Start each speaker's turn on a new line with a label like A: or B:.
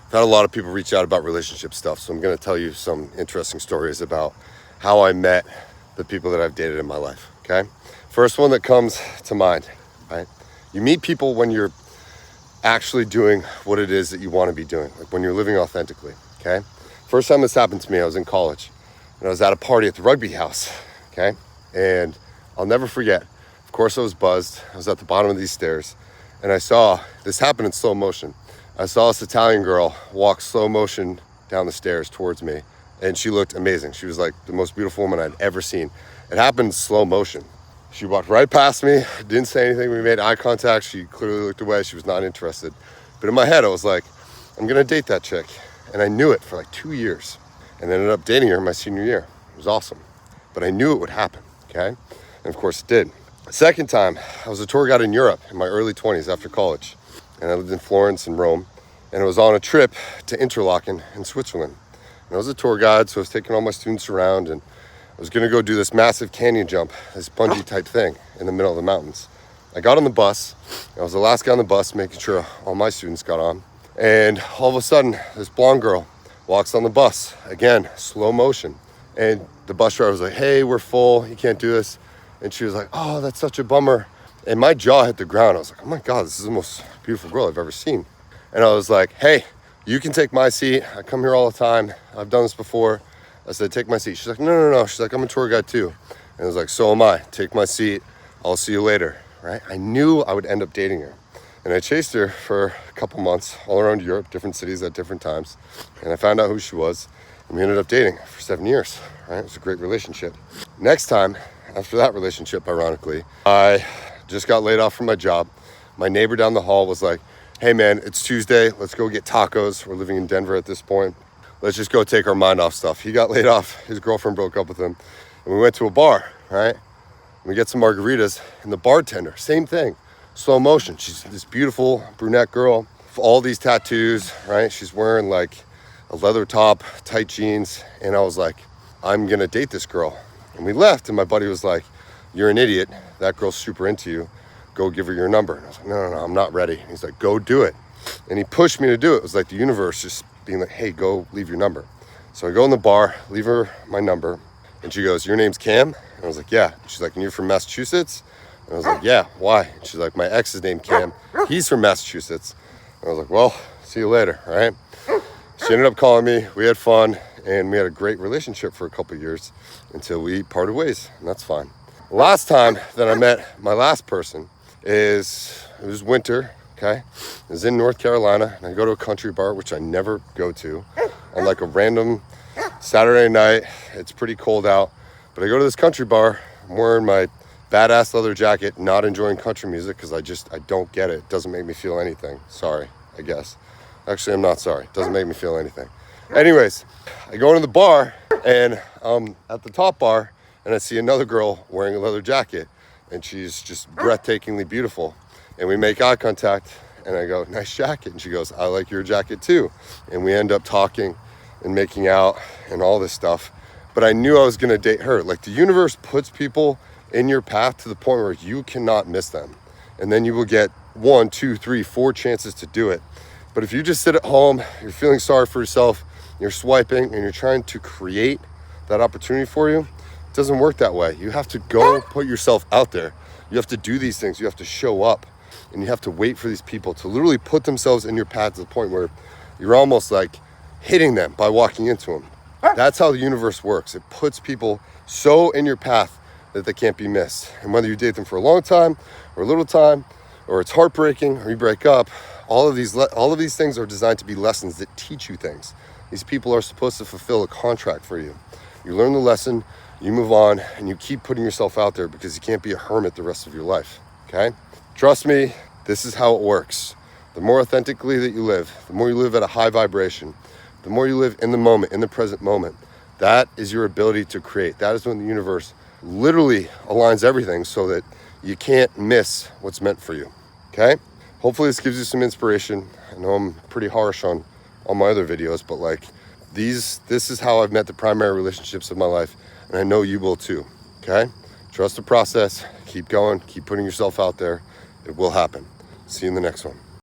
A: I've had a lot of people reach out about relationship stuff, so I'm going to tell you some interesting stories about how I met the people that I've dated in my life, okay? First one that comes to mind, right? You meet people when you're actually doing what it is that you want to be doing, like when you're living authentically, okay? First time this happened to me, I was in college, and I was at a party at the rugby house, okay? And I'll never forget, of course I was buzzed. I was at the bottom of these stairs, and I saw, this happened in slow motion. I saw this Italian girl walk slow motion down the stairs towards me, and she looked amazing. She was like the most beautiful woman I'd ever seen. It happened in slow motion. She walked right past me, didn't say anything. We made eye contact. She clearly looked away. She was not interested. But in my head, I was like, I'm gonna date that chick. And I knew it for like 2 years, and ended up dating her my senior year. It was awesome. But I knew it would happen, okay? And of course it did. The second time, I was a tour guide in Europe in my early 20s after college. And I lived in Florence and Rome, and I was on a trip to Interlaken in Switzerland. And I was a tour guide, so I was taking all my students around, and I was gonna go do this massive canyon jump, this bungee type thing in the middle of the mountains. I got on the bus. I was the last guy on the bus, making sure all my students got on. And all of a sudden, this blonde girl walks on the bus, again, slow motion. And the bus driver was like, hey, we're full, you can't do this. And she was like, oh, that's such a bummer. And my jaw hit the ground. I was like, oh my God, this is the most beautiful girl I've ever seen. And I was like, hey, you can take my seat. I come here all the time. I've done this before. I said, take my seat. She's like, no. She's like, I'm a tour guide too. And I was like, so am I. Take my seat. I'll see you later, right? I knew I would end up dating her. And I chased her for a couple months all around Europe, different cities at different times. And I found out who she was. And we ended up dating for 7 years, right? It was a great relationship. Next time, after that relationship, ironically, I just got laid off from my job. My neighbor down the hall was like, hey man, it's Tuesday. Let's go get tacos. We're living in Denver at this point. Let's just go take our mind off stuff. He got laid off. His girlfriend broke up with him. And we went to a bar, right? We get some margaritas, and the bartender, same thing, slow motion. She's this beautiful brunette girl, all these tattoos, right? She's wearing like a leather top, tight jeans. And I was like, I'm gonna date this girl. And we left, and my buddy was like, you're an idiot. That girl's super into you. Go give her your number. And I was like, no, I'm not ready. And he's like, go do it. And he pushed me to do it. It was like the universe just being like, hey, go leave your number. So I go in the bar, leave her my number. And she goes, your name's Cam? And I was like, yeah. And she's like, and you're from Massachusetts? And I was like, yeah, why? And she's like, my ex is named Cam. He's from Massachusetts. And I was like, well, see you later, right? She ended up calling me. We had fun, and we had a great relationship for a couple of years until we parted ways, and that's fine. Last time that I met my last person it was winter, okay? It was in North Carolina, and I go to a country bar, which I never go to, on like a random Saturday night. It's pretty cold out, but I go to this country bar. I'm wearing my badass leather jacket, not enjoying country music because I don't get it. It doesn't make me feel anything. Sorry, I guess. Actually, I'm not sorry. It doesn't make me feel anything. Anyways, I go into the bar, and at the top bar, and I see another girl wearing a leather jacket, and she's just breathtakingly beautiful. And we make eye contact, and I go, nice jacket. And she goes, I like your jacket too. And we end up talking and making out and all this stuff. But I knew I was gonna date her. Like, the universe puts people in your path to the point where you cannot miss them. And then you will get 1, 2, 3, 4 chances to do it. But if you just sit at home, you're feeling sorry for yourself, you're swiping, and you're trying to create that opportunity for you, it doesn't work that way. You have to go put yourself out there. You have to do these things. You have to show up, and you have to wait for these people to literally put themselves in your path to the point where you're almost like hitting them by walking into them. That's how the universe works. It puts people so in your path that they can't be missed. And whether you date them for a long time or a little time, or it's heartbreaking, or you break up, all of these things are designed to be lessons that teach you things. These people are supposed to fulfill a contract for you. You learn the lesson, you move on, and you keep putting yourself out there because you can't be a hermit the rest of your life, okay? Trust me, this is how it works. The more authentically that you live, the more you live at a high vibration, the more you live in the moment, in the present moment, that is your ability to create. That is when the universe literally aligns everything so that you can't miss what's meant for you, okay? Hopefully this gives you some inspiration. I know I'm pretty harsh on all my other videos, but like this is how I've met the primary relationships of my life, and I know you will too, okay? Trust the process, keep going, keep putting yourself out there. It will happen. See you in the next one.